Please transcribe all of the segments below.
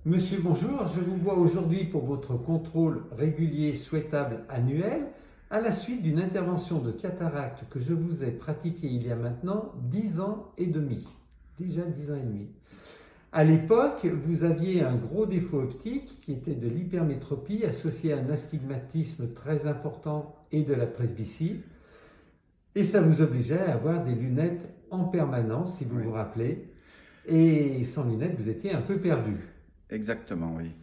Monsieur, bonjour, je vous vois aujourd'hui pour votre contrôle régulier souhaitable annuel à la suite d'une intervention de cataracte que je vous ai pratiquée il y a maintenant 10 ans et demi. Déjà 10 ans et demi. À l'époque, vous aviez un gros défaut optique qui était de l'hypermétropie associée à un astigmatisme très important et de la presbytie. Et ça vous obligeait à avoir des lunettes en permanence, si vous vous Oui, rappelez. Et sans lunettes, vous étiez un peu perdu. exactement, oui.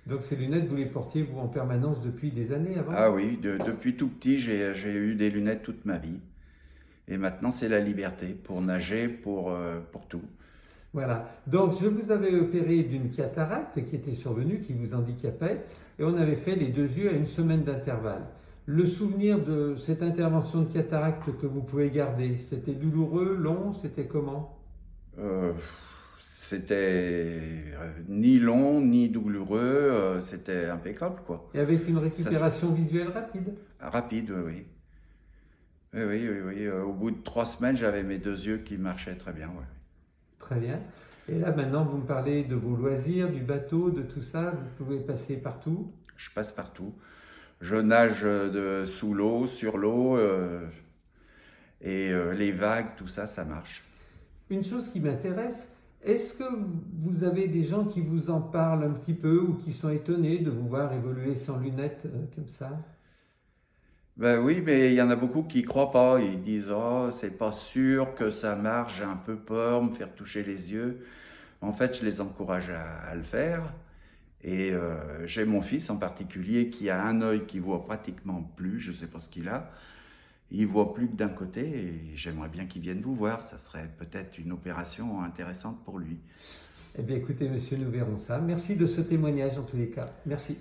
Donc ces lunettes, vous les portiez vous en permanence depuis des années Ah avant? oui, depuis tout petit, j'ai eu des lunettes toute ma vie. Et maintenant, c'est la liberté pour nager, pour tout. Voilà. Donc je vous avais opéré d'une cataracte qui était survenue, qui vous handicapait, et on avait fait les deux yeux à une semaine d'intervalle. Le souvenir de cette intervention de cataracte que vous pouvez garder, c'était douloureux, long, c'était comment? Euh, C'était ni long, ni douloureux, c'était impeccable, quoi. Et avec une Ça, c'est récupération visuelle rapide? rapide, oui, oui. Oui, oui, oui, oui. Au bout de 3 semaines, j'avais mes deux yeux qui marchaient très bien, ouais. Très bien. Et là maintenant, vous me parlez de vos loisirs, du bateau, de tout ça, vous pouvez passer partout. Je passe partout. Je nage sous l'eau, sur l'eau, et les vagues, tout ça, ça marche. Une chose qui m'intéresse, est-ce que vous avez des gens qui vous en parlent un petit peu ou qui sont étonnés de vous voir évoluer sans lunettes comme ça? Ben oui, mais il y en a beaucoup qui croient pas. Ils disent, oh, c'est pas sûr que ça marche, j'ai un peu peur, me faire toucher les yeux. En fait, je les encourage à le faire. Et j'ai mon fils en particulier qui a un œil qui voit pratiquement plus, je sais pas ce qu'il a. Il voit plus que d'un côté et j'aimerais bien qu'il vienne vous voir. Ça serait peut-être une opération intéressante pour lui. Eh bien écoutez monsieur, nous verrons ça. Merci de ce témoignage en tous les cas. Merci.